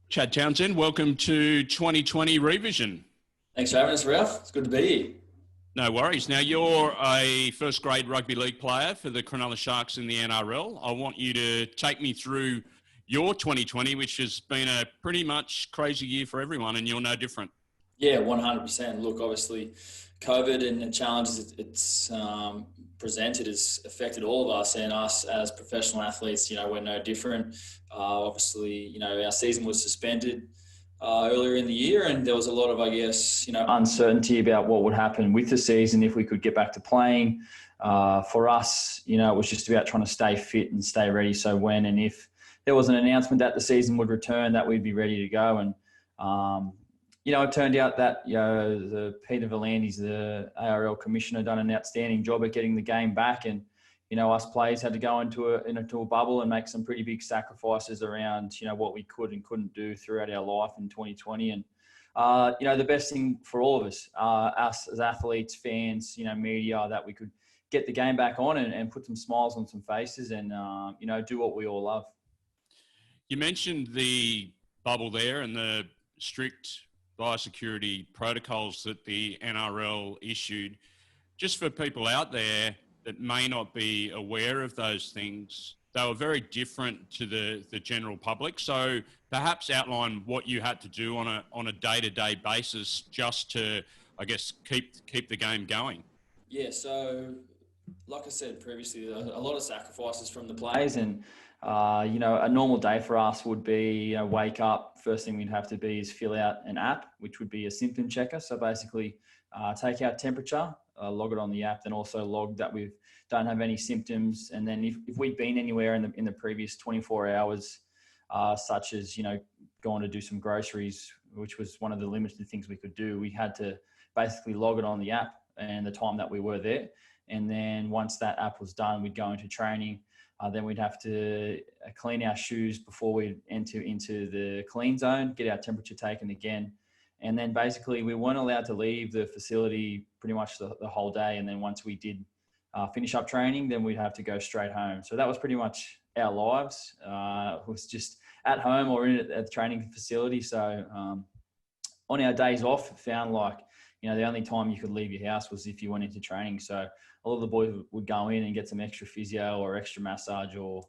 Chad Townsend, welcome to 2020 Revision. Thanks for having us, Ralph. It's good to be here. No worries. Now, you're a first grade rugby league player for the Cronulla Sharks in the NRL. I want you to take me through your 2020, which has been a pretty much crazy year for everyone, and you're no different. Yeah, 100%. Look, obviously, COVID and the challenges it's presented has affected all of us, and us as professional athletes, we're no different. Obviously, our season was suspended earlier in the year, and there was a lot of, uncertainty about what would happen with the season if we could get back to playing. For us, it was just about trying to stay fit and stay ready. So when and if there was an announcement that the season would return, that we'd be ready to go. And it turned out that the Peter V'landys, the ARL commissioner, done an outstanding job at getting the game back, and us players had to go into a bubble and make some pretty big sacrifices around what we could and couldn't do throughout our life in 2020. And the best thing for all of us, us as athletes, fans, media, that we could get the game back on and put some smiles on some faces and do what we all love. You mentioned the bubble there and the strict biosecurity protocols that the NRL issued. Just for people out there that may not be aware of those things, they were very different to the general public. So perhaps outline what you had to do on a day-to-day basis just to, I guess, keep the game going. Yeah, so like I said previously, a lot of sacrifices from the players, and a normal day for us would be wake up. First thing we'd have to be is fill out an app, which would be a symptom checker. So basically take our temperature, log it on the app, then also log that we don't have any symptoms. And then if we'd been anywhere in the previous 24 hours, such as, going to do some groceries, which was one of the limited things we could do, we had to basically log it on the app and the time that we were there. And then once that app was done, we'd go into training. Then we'd have to clean our shoes before we enter into the clean zone, get our temperature taken again. And then basically we weren't allowed to leave the facility pretty much the whole day. And then once we did finish up training, then we'd have to go straight home. So that was pretty much our lives. It was just at home or at the training facility. So on our days off, it found like, the only time you could leave your house was if you went into training. So a lot of the boys would go in and get some extra physio or extra massage or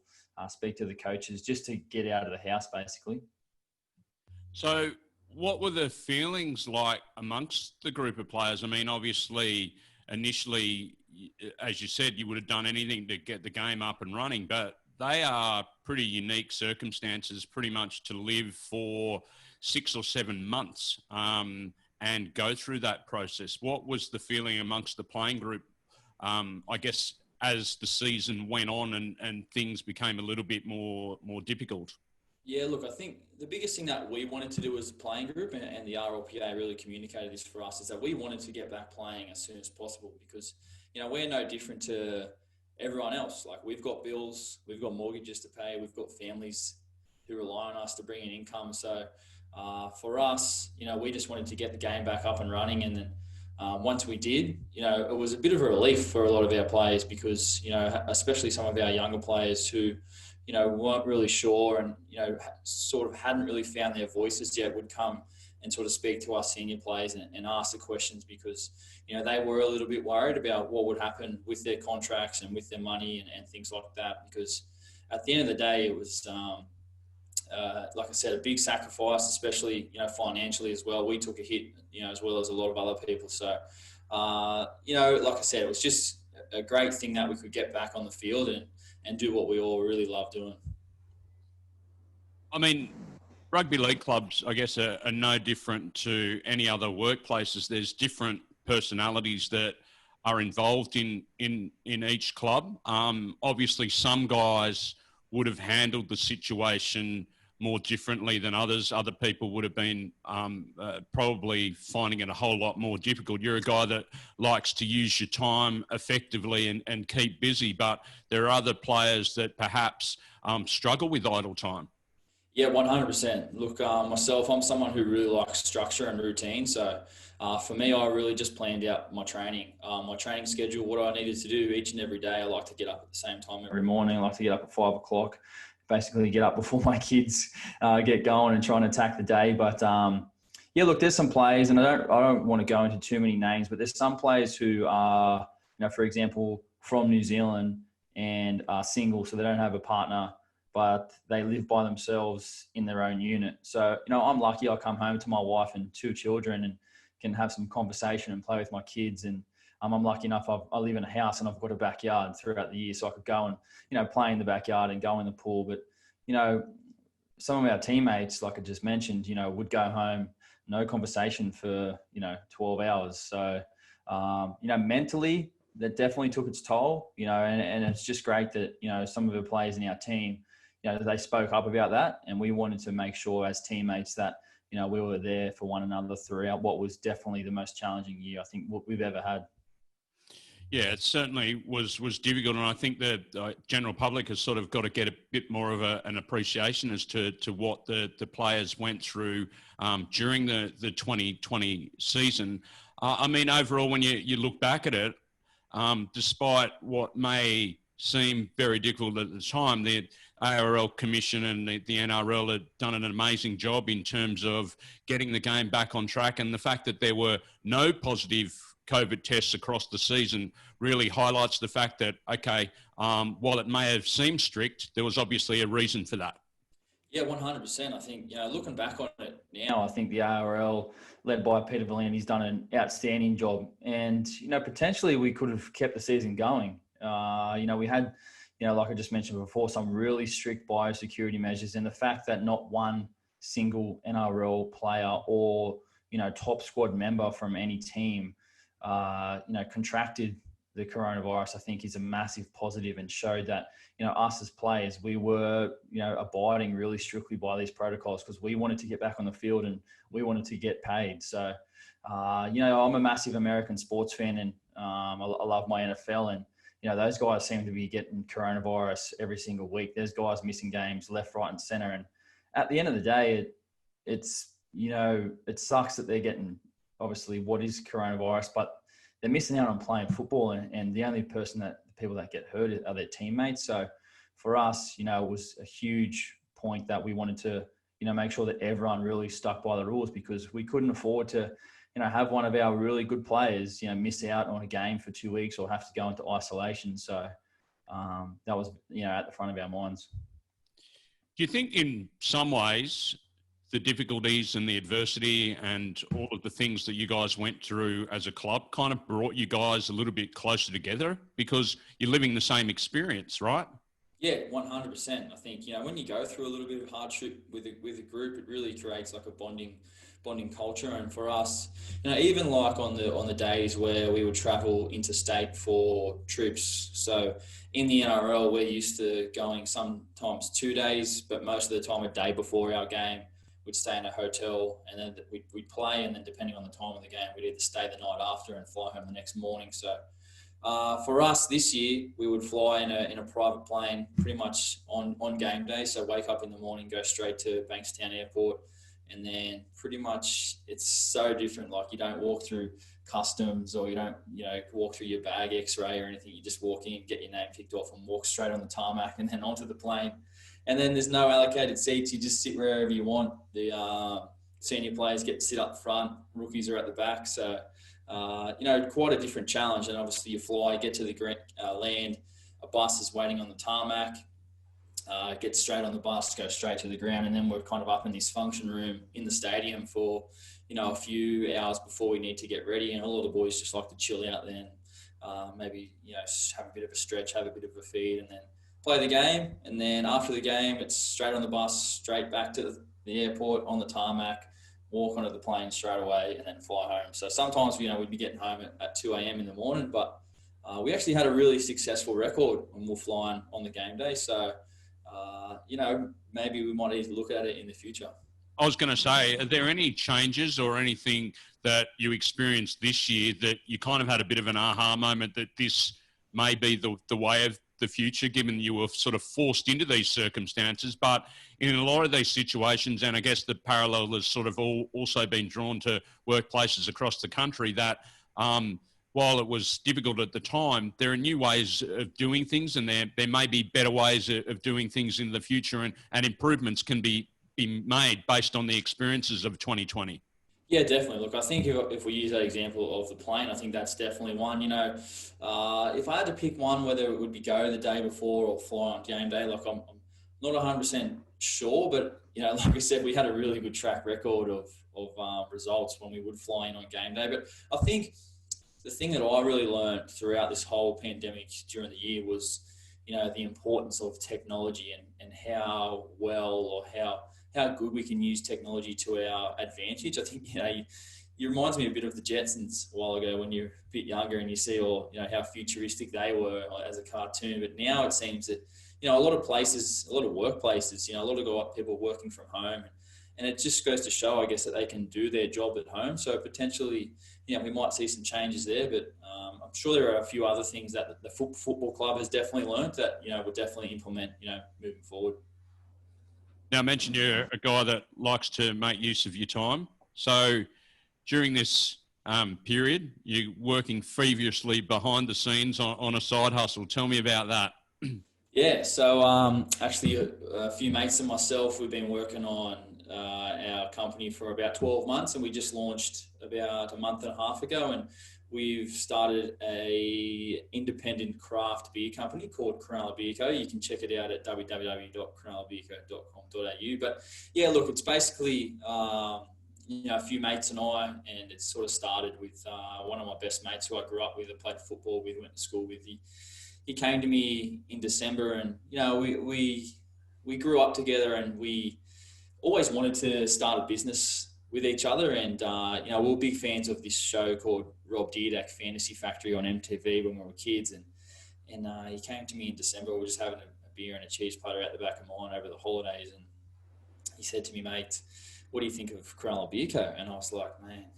speak to the coaches just to get out of the house, basically. So what were the feelings like amongst the group of players? I mean, obviously, initially, as you said, you would have done anything to get the game up and running, but they are pretty unique circumstances pretty much to live for 6 or 7 months and go through that process. What was the feeling amongst the playing group, I guess, as the season went on and things became a little bit more difficult? Yeah, look, I think the biggest thing that we wanted to do as a playing group, and the RLPA really communicated this for us, is that we wanted to get back playing as soon as possible because, we're no different to everyone else. Like, we've got bills, we've got mortgages to pay, we've got families who rely on us to bring in income. So for us, we just wanted to get the game back up and running. And then once we did, it was a bit of a relief for a lot of our players because, especially some of our younger players who, weren't really sure and, sort of hadn't really found their voices yet would come and sort of speak to our senior players and ask the questions because, they were a little bit worried about what would happen with their contracts and with their money and things like that. Because at the end of the day, it was, like I said, a big sacrifice, especially, financially as well. We took a hit, as well as a lot of other people. So, like I said, it was just a great thing that we could get back on the field and do what we all really love doing. I mean, rugby league clubs, I guess, are no different to any other workplaces. There's different personalities that are involved in each club. Obviously, some guys would have handled the situation more differently than others. Other people would have been probably finding it a whole lot more difficult. You're a guy that likes to use your time effectively and keep busy, but there are other players that perhaps struggle with idle time. Yeah, 100%. Look, myself, I'm someone who really likes structure and routine. So for me, I really just planned out my training schedule, what I needed to do each and every day. I like to get up at the same time every morning. I like to get up at 5 o'clock, basically get up before my kids get going and try and attack the day. But yeah, look, there's some players, and I don't want to go into too many names, but there's some players who are, for example, from New Zealand and are single, so they don't have a partner, but they live by themselves in their own unit. So, I'm lucky I come home to my wife and 2 children and can have some conversation and play with my kids. And I'm lucky enough, I live in a house and I've got a backyard throughout the year, so I could go and, play in the backyard and go in the pool. But, some of our teammates, like I just mentioned, would go home, no conversation for, 12 hours. So, mentally, that definitely took its toll, and it's just great that, some of the players in our team, they spoke up about that. And we wanted to make sure as teammates that, we were there for one another throughout what was definitely the most challenging year I think what we've ever had. Yeah, it certainly was difficult, and I think the general public has sort of got to get a bit more of an appreciation as to what the players went through during the 2020 season. I mean, overall, when you look back at it, despite what may seem very difficult at the time, the ARL Commission and the NRL had done an amazing job in terms of getting the game back on track, and the fact that there were no positive COVID tests across the season really highlights the fact that, okay, while it may have seemed strict, there was obviously a reason for that. Yeah, 100%. I think, looking back on it now, I think the ARL, led by Peter Valianti's done an outstanding job. And, potentially we could have kept the season going. We had, like I just mentioned before, some really strict biosecurity measures, and the fact that not one single NRL player or, top squad member from any team contracted the coronavirus, I think is a massive positive, and showed that, us as players, we were, abiding really strictly by these protocols because we wanted to get back on the field and we wanted to get paid. So, I'm a massive American sports fan, and I love my NFL, and, those guys seem to be getting coronavirus every single week. There's guys missing games left, right, and center. And at the end of the day, it's it sucks that they're getting, obviously, what is coronavirus, but they're missing out on playing football, and the only people that get hurt are their teammates. So for us, it was a huge point that we wanted to, make sure that everyone really stuck by the rules, because we couldn't afford to, have one of our really good players, miss out on a game for 2 weeks or have to go into isolation. So that was, at the front of our minds. Do you think in some ways the difficulties and the adversity and all of the things that you guys went through as a club kind of brought you guys a little bit closer together because you're living the same experience, right? Yeah, 100%. I think, when you go through a little bit of hardship with a group, it really creates like a bonding culture. And for us, even like on the days where we would travel interstate for trips. So in the NRL, we're used to going sometimes 2 days, but most of the time a day before our game. We'd stay in a hotel, and then we'd play, and then depending on the time of the game, we'd either stay the night after and fly home the next morning. So for us this year, we would fly in a private plane pretty much on game day. So wake up in the morning, go straight to Bankstown Airport, and then pretty much it's so different. Like, you don't walk through customs, or you don't walk through your bag x-ray or anything. You just walk in, get your name ticked off, and walk straight on the tarmac and then onto the plane. And then there's no allocated seats. You just sit wherever you want. The senior players get to sit up front. Rookies are at the back. So, quite a different challenge. And obviously you fly, get to the land. A bus is waiting on the tarmac. Get straight on the bus, go straight to the ground. And then we're kind of up in this function room in the stadium for, a few hours before we need to get ready. And all of the boys just like to chill out then. Maybe, have a bit of a stretch, have a bit of a feed, and then play the game. And then after the game, it's straight on the bus, straight back to the airport, on the tarmac, walk onto the plane straight away, and then fly home. So sometimes, we'd be getting home at 2 a.m. in the morning, but we actually had a really successful record when we were flying on the game day. So, maybe we might need to look at it in the future. I was going to say, are there any changes or anything that you experienced this year that you kind of had a bit of an aha moment that this may be the way of the future, given you were sort of forced into these circumstances? But in a lot of these situations, and I guess the parallel has sort of also been drawn to workplaces across the country, that while it was difficult at the time, there are new ways of doing things, and there may be better ways of doing things in the future, and improvements can be made based on the experiences of 2020. Yeah, definitely. Look, I think if we use that example of the plane, I think that's definitely one. If I had to pick one, whether it would be go the day before or fly on game day, like I'm not 100% sure, but like I said, we had a really good track record of results when we would fly in on game day. But I think the thing that I really learned throughout this whole pandemic during the year was, the importance of technology and how well or how good we can use technology to our advantage. I think, it reminds me a bit of the Jetsons a while ago when you're a bit younger and you see how futuristic they were as a cartoon. But now it seems that, a lot of places, a lot of workplaces, a lot of people working from home. And it just goes to show, I guess, that they can do their job at home. So potentially, we might see some changes there. But I'm sure there are a few other things that the football club has definitely learned that, we'll definitely implement, moving forward. Now, I mentioned you're a guy that likes to make use of your time. So during this period, you're working feverishly behind the scenes on a side hustle. Tell me about that. Yeah, so actually a few mates and myself, we've been working on our company for about 12 months, and we just launched about a month and a half ago, and we've started a independent craft beer company called Cronulla Beer Co. You can check it out at www.cronullabeerco.com.au. But yeah, look, it's basically a few mates and I, and it sort of started with one of my best mates who I grew up with, I played football with, went to school with. He came to me in December, and we grew up together, and we always wanted to start a business with each other. And we were big fans of this show called Rob Dyrdek Fantasy Factory on MTV when we were kids. And he came to me in December. We were just having a beer and a cheese platter out the back of mine over the holidays, and he said to me, "Mate, what do you think of Cronulla Beer Co?" And I was like, man,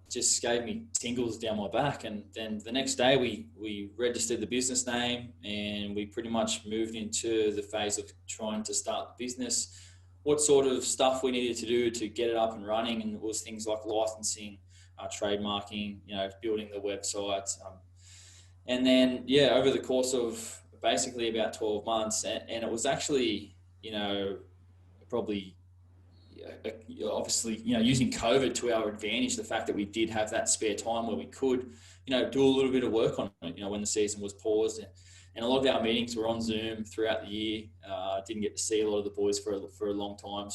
just gave me tingles down my back. And then the next day we registered the business name, and we pretty much moved into the phase of trying to start the business, what sort of stuff we needed to do to get it up and running. And it was things like licensing, trademarking, building the website. And then, over the course of basically about 12 months, and it was actually, probably obviously, using COVID to our advantage, the fact that we did have that spare time where we could, do a little bit of work on it, when the season was paused. And a lot of our meetings were on Zoom throughout the year. Didn't get to see a lot of the boys for a long time.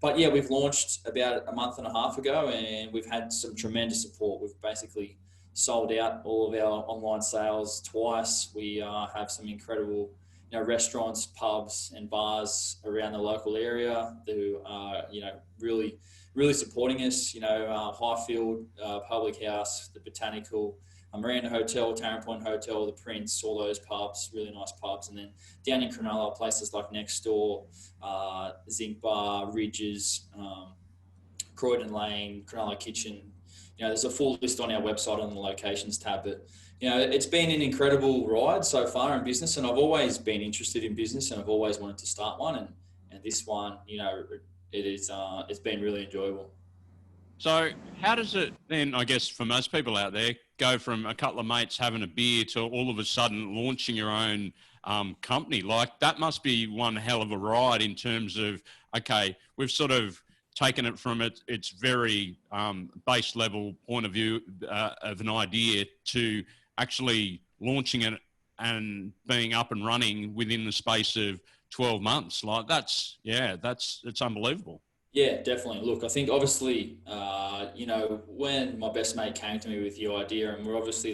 But we've launched about a month and a half ago, and we've had some tremendous support. We've basically sold out all of our online sales twice. We have some incredible restaurants, pubs and bars around the local area who are, really, really supporting us. Highfield Public House, the Botanical, Miranda Hotel, Tarrant Point Hotel, the Prince, all those pubs, really nice pubs. And then down in Cronulla, places like Next Door, Zinc Bar, Ridges, Croydon Lane, Cronulla Kitchen. There's a full list on our website on the locations tab. But it's been an incredible ride so far in business, and I've always been interested in business, and I've always wanted to start one. And this one, it's been really enjoyable. So how does it then, I guess, for most people out there, go from a couple of mates having a beer to all of a sudden launching your own company? Like, that must be one hell of a ride in terms of, okay, we've sort of taken it from its very base level point of view of an idea to actually launching it and being up and running within the space of 12 months. Like, it's unbelievable. Yeah, definitely. Look, I think obviously, when my best mate came to me with the idea, and we're obviously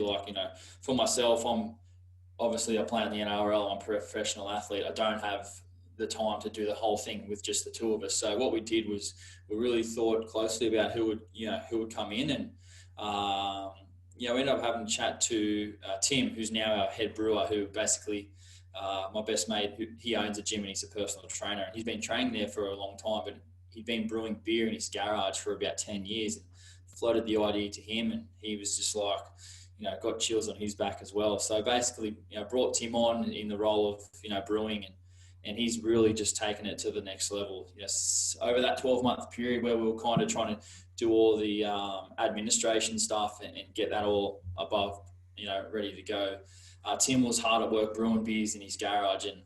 for myself, I play in the NRL, I'm a professional athlete. I don't have the time to do the whole thing with just the two of us. So what we did was we really thought closely about who would come in, and we ended up having a chat to Tim, who's now our head brewer, who basically my best mate, he owns a gym and he's a personal trainer, and he's been training there for a long time, but he'd been brewing beer in his garage for about 10 years. And floated the idea to him, and he was just like, got chills on his back as well. So basically, brought Tim on in the role of, brewing, and he's really just taken it to the next level. Yes, over that 12-month period where we were kind of trying to do all the administration stuff and get that all above, ready to go. Tim was hard at work brewing beers in his garage, and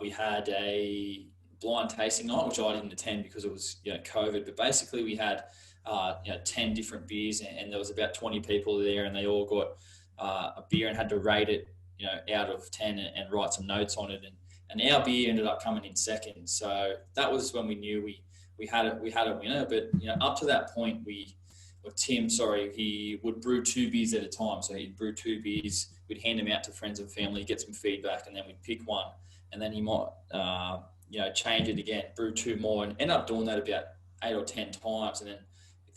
we had a blind tasting night, which I didn't attend because it was COVID. But basically, we had 10 different beers, and there was about 20 people there, and they all got a beer and had to rate it, out of 10 and write some notes on it. And our beer ended up coming in second. So that was when we knew we had a winner. But up to that point, Tim, he would brew 2 beers at a time. So he'd brew 2 beers, we'd hand them out to friends and family, get some feedback, and then we'd pick one. And then he might, change it again, brew 2 more, and end up doing that about 8 or 10 times. And then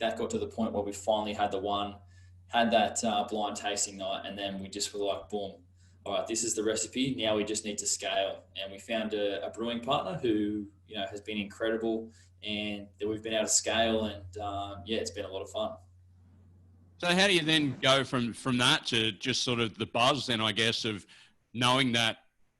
that got to the point where we finally had that blind tasting night, and then we just were like, boom, all right, this is the recipe. Now we just need to scale. And we found a brewing partner who, has been incredible, and that we've been able to scale, and it's been a lot of fun. So how do you then go from that to just sort of the buzz then, I guess, of knowing that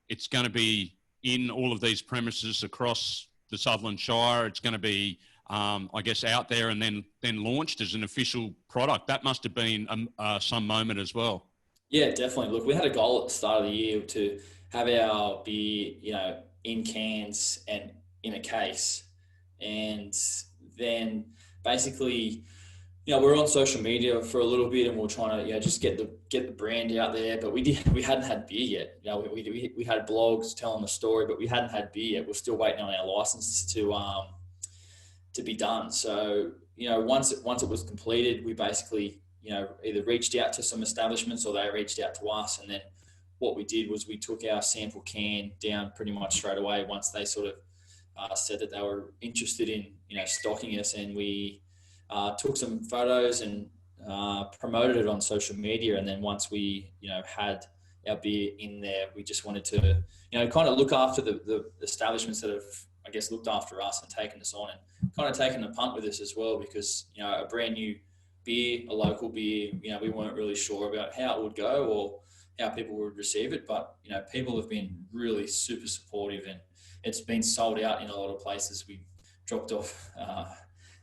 it's going to be in all of these premises across the Sutherland Shire, it's going to be, I guess, out there and then launched as an official product? That must have been some moment as well. Yeah, definitely. Look, we had a goal at the start of the year to have our beer, in cans and in a case. And then basically, we're on social media for a little bit, and we're trying to, just get the brand out there. But we hadn't had beer yet. We had blogs telling the story, but we hadn't had beer yet. We're still waiting on our license to be done. So, once it was completed, we basically, either reached out to some establishments or they reached out to us. And then what we did was we took our sample can down pretty much straight away once they sort of said that they were interested in, stocking us. And we took some photos and promoted it on social media. And then once we, had our beer in there, we just wanted to, kind of look after the establishments that have, I guess, looked after us and taken us on, and kind of taken the punt with us as well, because, a brand new beer, a local beer, we weren't really sure about how it would go or how people would receive it. But, people have been really super supportive, and it's been sold out in a lot of places. We dropped off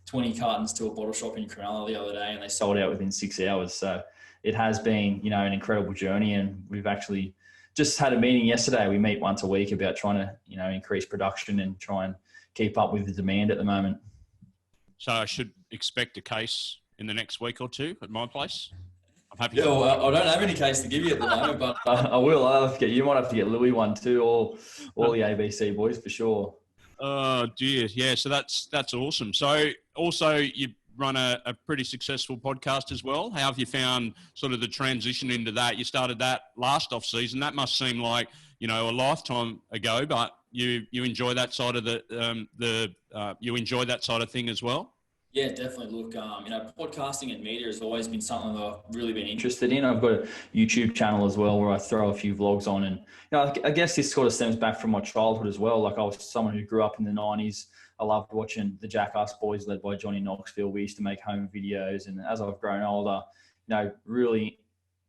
20 cartons to a bottle shop in Cronulla the other day, and they sold out within 6 hours. So it has been, an incredible journey, and we've actually just had a meeting yesterday. We meet once a week about trying to, increase production and try and keep up with the demand at the moment. So I should expect a case in the next week or two at my place? I'm happy. Yeah, well, I don't have any case to give you at the moment, but I will. You might have to get Louis one too, or all the ABC boys for sure. Oh dear, yeah. So that's awesome. So also you run a pretty successful podcast as well. How have you found sort of the transition into that? You started that last off season. That must seem like a lifetime ago, but you enjoy that side of you enjoy that side of thing as well. Yeah, definitely. Look, podcasting and media has always been something that I've really been interested in. I've got a YouTube channel as well where I throw a few vlogs on, and I guess this sort of stems back from my childhood as well. Like, I was someone who grew up in the 90s. I loved watching the Jackass Boys led by Johnny Knoxville. We used to make home videos, and as I've grown older, really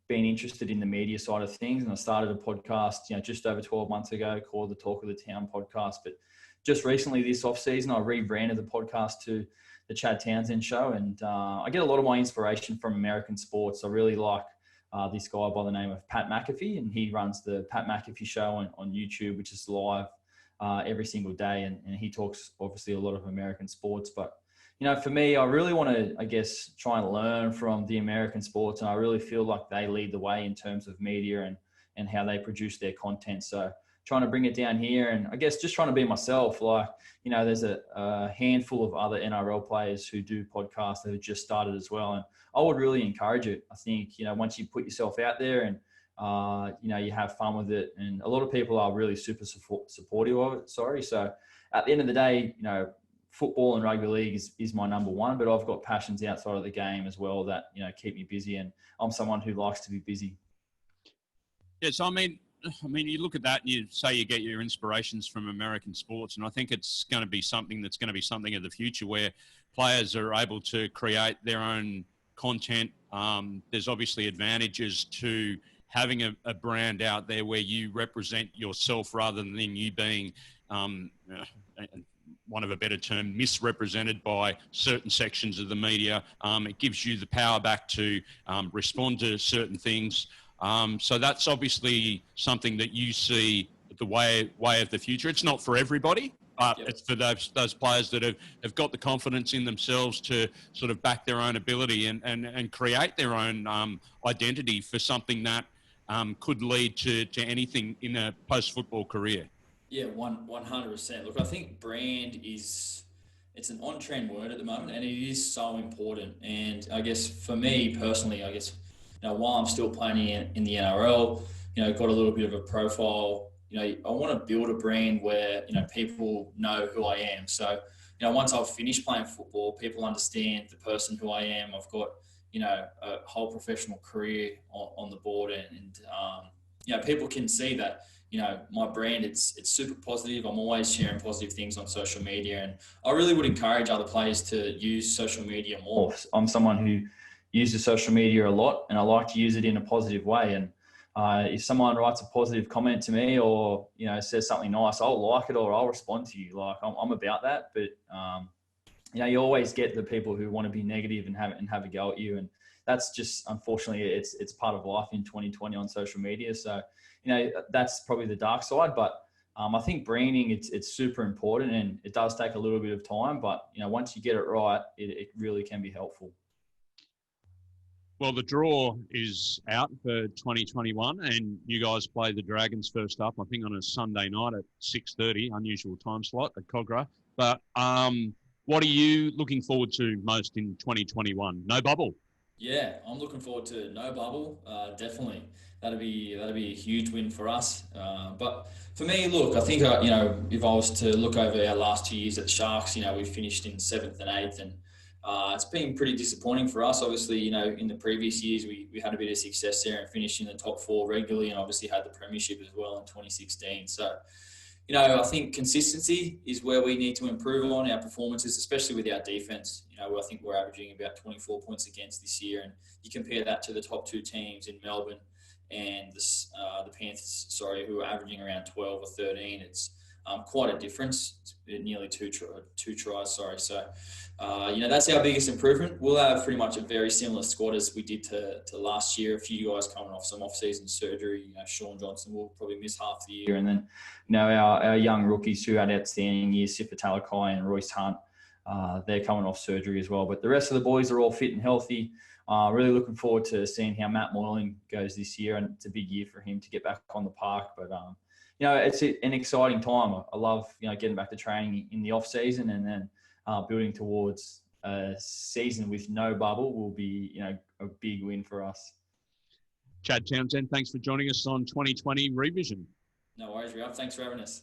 been interested in the media side of things. And I started a podcast, just over 12 months ago called the Talk of the Town podcast. But just recently this off season, I rebranded the podcast to the Chad Townsend Show, and I get a lot of my inspiration from American sports. I really like this guy by the name of Pat McAfee, and he runs the Pat McAfee Show on YouTube, which is live every single day, and he talks obviously a lot of American sports. But for me, I really want to, I guess, try and learn from the American sports, and I really feel like they lead the way in terms of media and how they produce their content. So trying to bring it down here, and I guess just trying to be myself. Like, there's a handful of other NRL players who do podcasts that have just started as well. And I would really encourage it. I think, once you put yourself out there and, you have fun with it, and a lot of people are really super supportive of it. So at the end of the day, football and rugby league is my number one, but I've got passions outside of the game as well that, keep me busy. And I'm someone who likes to be busy. Yeah. So, I mean, you look at that and you say you get your inspirations from American sports, and I think it's going to be something that's going to be something of the future where players are able to create their own content. There's obviously advantages to having a brand out there where you represent yourself rather than you being, one of a better term, misrepresented by certain sections of the media. It gives you the power back to respond to certain things. So that's obviously something that you see the way of the future. It's not for everybody, but it's for those players that have got the confidence in themselves to sort of back their own ability and create their own identity for something that could lead to anything in a post-football career. Yeah, 100%. Look, I think brand it's an on-trend word at the moment, and it is so important. And I guess for me personally, while I'm still playing in the NRL, got a little bit of a profile. I want to build a brand where people know who I am. So once I've finished playing football, people understand the person who I am. I've got a whole professional career on the board, and people can see that. My brand, it's super positive. I'm always sharing positive things on social media, and I really would encourage other players to use social media more. I'm someone who uses social media a lot, and I like to use it in a positive way. And if someone writes a positive comment to me or, says something nice, I'll like it or I'll respond to you. Like I'm about that, but you always get the people who want to be negative and have a go at you. And that's just, unfortunately, it's part of life in 2020 on social media. So, that's probably the dark side, but I think branding, it's super important, and it does take a little bit of time, but once you get it right, it really can be helpful. Well, the draw is out for 2021, and you guys play the Dragons first up, I think on a Sunday night at 6:30, unusual time slot at Cogra. But what are you looking forward to most in 2021? No bubble? Yeah, I'm looking forward to no bubble. Definitely, that'd be a huge win for us. But for me, look, I think if I was to look over our last 2 years at the Sharks, we finished in 7th and 8th, and it's been pretty disappointing for us. Obviously, in the previous years we had a bit of success there and finished in the top 4 regularly, and obviously had the premiership as well in 2016. So, I think consistency is where we need to improve on our performances, especially with our defense. I think we're averaging about 24 points against this year, and you compare that to the top 2 teams in Melbourne and the Panthers, who are averaging around 12 or 13. It's quite a difference. It's nearly two tries. So, that's our biggest improvement. We'll have pretty much a very similar squad as we did to last year. A few guys coming off some off-season surgery. Sean Johnson will probably miss half the year, and then our young rookies who had outstanding years, Sifa Talakai and Royce Hunt, they're coming off surgery as well. But the rest of the boys are all fit and healthy. Really looking forward to seeing how Matt Moylan goes this year, and it's a big year for him to get back on the park. But it's an exciting time. I love getting back to training in the off season, and then building towards a season with no bubble will be a big win for us. Chad Townsend, thanks for joining us on 2020 Revision. No worries, Ralph. Thanks for having us.